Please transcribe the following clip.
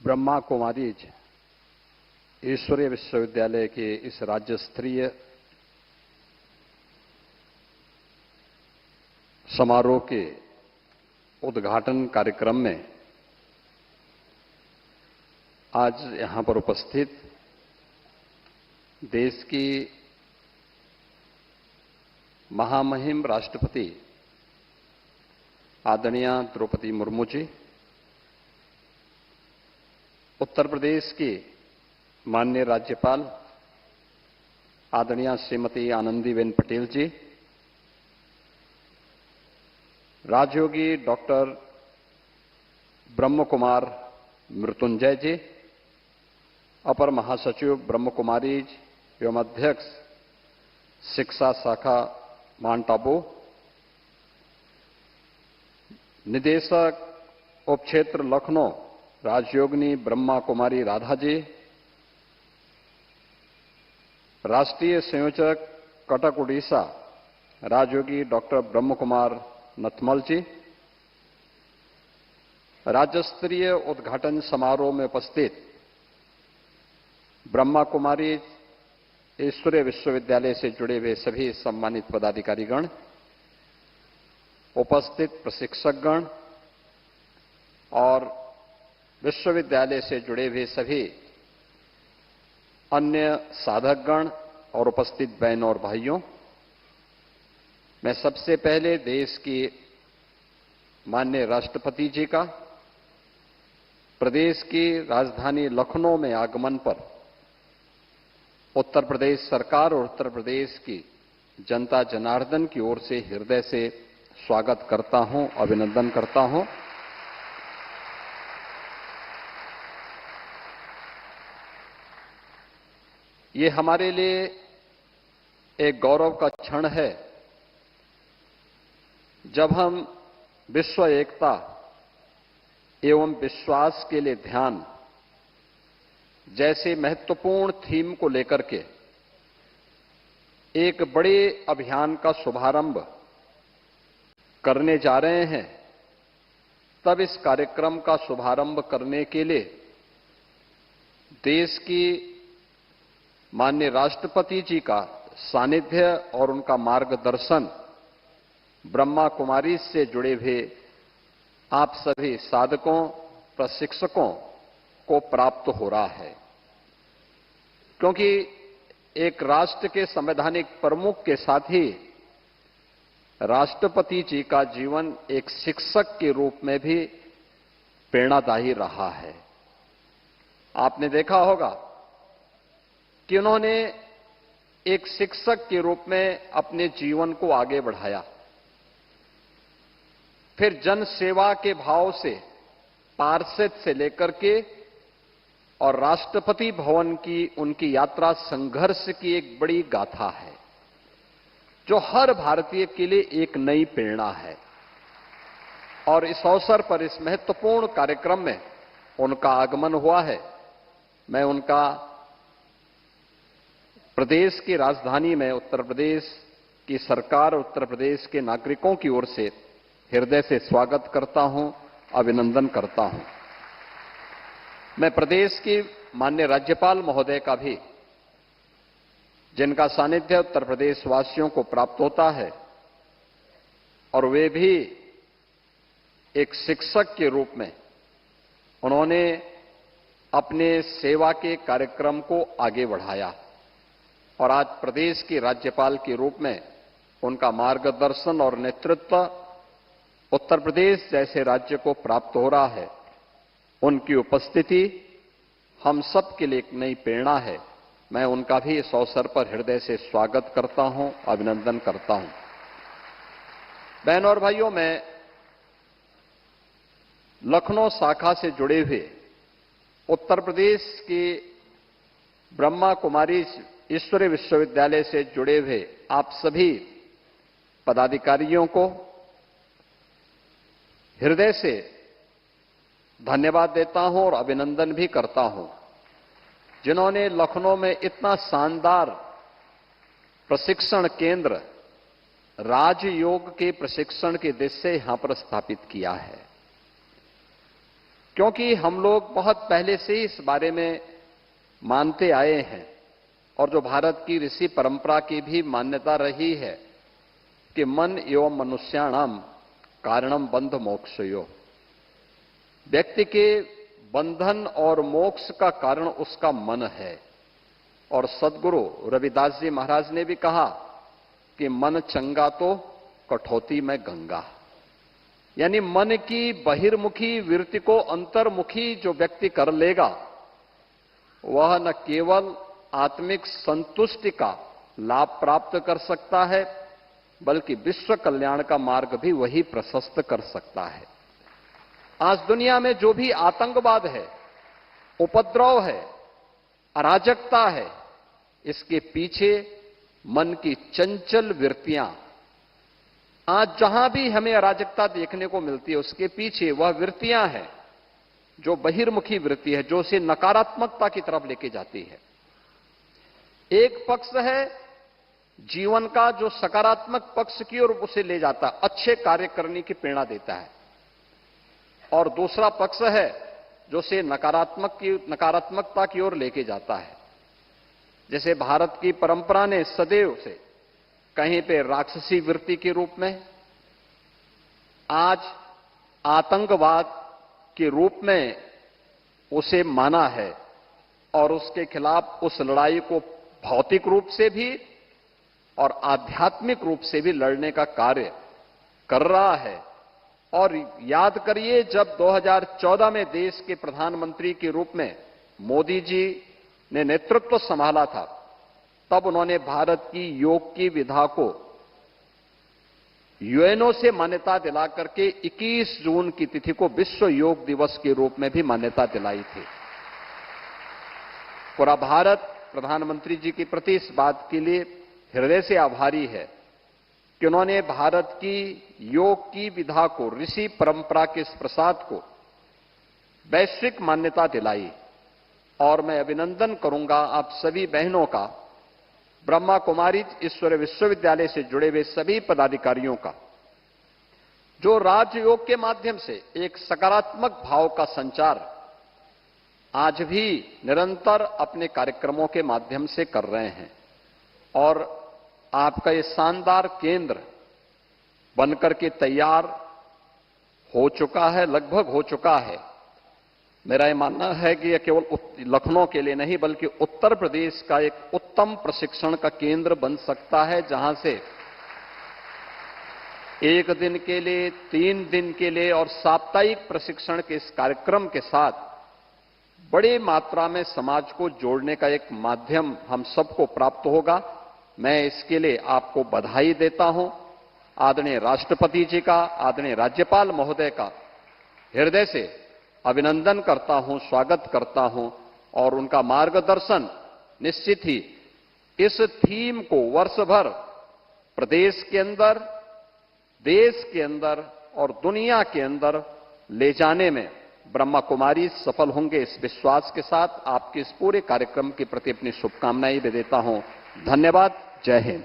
ब्रह्मा कुमारीज ईश्वरीय विश्वविद्यालय के इस राज्य स्तरीय समारोह के उद्घाटन कार्यक्रम में आज यहां पर उपस्थित देश की महामहिम राष्ट्रपति आदरणीय द्रौपदी मुर्मू जी, उत्तर प्रदेश की माननीय राज्यपाल आदरणीय श्रीमती आनंदीबेन पटेल जी, राजयोगी डॉक्टर ब्रह्म कुमार मृत्युंजय जी, अपर महासचिव ब्रह्म कुमारीज एवं अध्यक्ष शिक्षा शाखा माउंट आबू, निदेशक उपक्षेत्र लखनऊ राजयोगिनी ब्रह्मा कुमारी राधा जी, राष्ट्रीय संयोजक कटक उड़ीसा राजयोगी डॉक्टर ब्रह्म कुमार नथमल जी, राज्य स्तरीय उद्घाटन समारोह में उपस्थित ब्रह्मा कुमारी ईश्वरीय विश्वविद्यालय से जुड़े हुए सभी सम्मानित पदाधिकारीगण, उपस्थित प्रशिक्षकगण और विश्वविद्यालय से जुड़े हुए सभी अन्य साधकगण और उपस्थित बहनों और भाइयों, मैं सबसे पहले देश की माननीय राष्ट्रपति जी का प्रदेश की राजधानी लखनऊ में आगमन पर उत्तर प्रदेश सरकार और उत्तर प्रदेश की जनता जनार्दन की ओर से हृदय से स्वागत करता हूं, अभिनंदन करता हूं। ये हमारे लिए एक गौरव का क्षण है जब हम विश्व एकता एवं विश्वास के लिए ध्यान जैसे महत्वपूर्ण थीम को लेकर के एक बड़े अभियान का शुभारंभ करने जा रहे हैं। तब इस कार्यक्रम का शुभारंभ करने के लिए देश की माननीय राष्ट्रपति जी का सानिध्य और उनका मार्गदर्शन ब्रह्मा कुमारी से जुड़े हुए आप सभी साधकों, प्रशिक्षकों को प्राप्त हो रहा है, क्योंकि एक राष्ट्र के संवैधानिक प्रमुख के साथ ही राष्ट्रपति जी का जीवन एक शिक्षक के रूप में भी प्रेरणादायी रहा है। आपने देखा होगा कि उन्होंने एक शिक्षक के रूप में अपने जीवन को आगे बढ़ाया, फिर जन सेवा के भाव से पार्षद से लेकर के और राष्ट्रपति भवन की उनकी यात्रा संघर्ष की एक बड़ी गाथा है, जो हर भारतीय के लिए एक नई प्रेरणा है। और इस अवसर पर इस महत्वपूर्ण कार्यक्रम में उनका आगमन हुआ है। मैं उनका प्रदेश की राजधानी में उत्तर प्रदेश की सरकार, उत्तर प्रदेश के नागरिकों की ओर से हृदय से स्वागत करता हूं, अभिनंदन करता हूं। मैं प्रदेश की माननीय राज्यपाल महोदय का भी, जिनका सानिध्य उत्तर प्रदेश वासियों को प्राप्त होता है और वे भी एक शिक्षक के रूप में उन्होंने अपने सेवा के कार्यक्रम को आगे बढ़ाया और आज प्रदेश की राज्यपाल के रूप में उनका मार्गदर्शन और नेतृत्व उत्तर प्रदेश जैसे राज्य को प्राप्त हो रहा है। उनकी उपस्थिति हम सब के लिए एक नई प्रेरणा है। मैं उनका भी इस अवसर पर हृदय से स्वागत करता हूं, अभिनंदन करता हूं। बहनों और भाइयों, मैं लखनऊ शाखा से जुड़े हुए उत्तर प्रदेश के ब्रह्मा कुमारी ईश्वरीय विश्वविद्यालय से जुड़े हुए आप सभी पदाधिकारियों को हृदय से धन्यवाद देता हूं और अभिनंदन भी करता हूं, जिन्होंने लखनऊ में इतना शानदार प्रशिक्षण केंद्र राजयोग के प्रशिक्षण की दृष्टि से यहां पर स्थापित किया है। क्योंकि हम लोग बहुत पहले से ही इस बारे में मानते आए हैं और जो भारत की ऋषि परंपरा की भी मान्यता रही है कि मन एवं मनुष्याणाम कारणम बंध मोक्षयो, व्यक्ति के बंधन और मोक्ष का कारण उसका मन है। और सदगुरु रविदास जी महाराज ने भी कहा कि मन चंगा तो कठौती में गंगा, यानी मन की बहिर्मुखी वृत्ति को अंतर्मुखी जो व्यक्ति कर लेगा वह न केवल आत्मिक संतुष्टि का लाभ प्राप्त कर सकता है बल्कि विश्व कल्याण का मार्ग भी वही प्रशस्त कर सकता है। आज दुनिया में जो भी आतंकवाद है, उपद्रव है, अराजकता है, इसके पीछे मन की चंचल वृत्तियां, आज जहां भी हमें अराजकता देखने को मिलती है उसके पीछे वह वृत्तियां हैं जो बहिर्मुखी वृत्ति है, जो उसे नकारात्मकता की तरफ लेके जाती है। एक पक्ष है जीवन का जो सकारात्मक पक्ष की ओर उसे ले जाता है, अच्छे कार्य करने की प्रेरणा देता है, और दूसरा पक्ष है जो उसे नकारात्मकता की ओर लेके जाता है। जैसे भारत की परंपरा ने सदैव से कहीं पे राक्षसी वृत्ति के रूप में, आज आतंकवाद के रूप में उसे माना है और उसके खिलाफ उस लड़ाई को भौतिक रूप से भी और आध्यात्मिक रूप से भी लड़ने का कार्य कर रहा है। और याद करिए, जब 2014 में देश के प्रधानमंत्री के रूप में मोदी जी ने नेतृत्व संभाला था, तब उन्होंने भारत की योग की विधा को यूएनओ से मान्यता दिला करके 21 जून की तिथि को विश्व योग दिवस के रूप में भी मान्यता दिलाई थी। पूरा भारत प्रधानमंत्री जी के प्रति इस बात के लिए हृदय से आभारी है कि उन्होंने भारत की योग की विधा को, ऋषि परंपरा के इस प्रसाद को वैश्विक मान्यता दिलाई। और मैं अभिनंदन करूंगा आप सभी बहनों का, ब्रह्मा कुमारी ईश्वरीय विश्वविद्यालय से जुड़े हुए सभी पदाधिकारियों का, जो राजयोग के माध्यम से एक सकारात्मक भाव का संचार आज भी निरंतर अपने कार्यक्रमों के माध्यम से कर रहे हैं। और आपका ये शानदार केंद्र बनकर के तैयार हो चुका है, लगभग हो चुका है। मेरा ये मानना है कि यह केवल लखनऊ के लिए नहीं बल्कि उत्तर प्रदेश का एक उत्तम प्रशिक्षण का केंद्र बन सकता है, जहां से 1 दिन के लिए, 3 दिन के लिए और साप्ताहिक प्रशिक्षण के इस कार्यक्रम के साथ बड़ी मात्रा में समाज को जोड़ने का एक माध्यम हम सबको प्राप्त होगा। मैं इसके लिए आपको बधाई देता हूं। आदरणीय राष्ट्रपति जी का, आदरणीय राज्यपाल महोदय का हृदय से अभिनंदन करता हूं, स्वागत करता हूं, और उनका मार्गदर्शन निश्चित ही इस थीम को वर्ष भर प्रदेश के अंदर, देश के अंदर और दुनिया के अंदर ले जाने में ब्रह्मा कुमारी सफल होंगे। इस विश्वास के साथ आपके इस पूरे कार्यक्रम के प्रति अपनी शुभकामनाएं भी देता हूं। धन्यवाद। जय हिंद।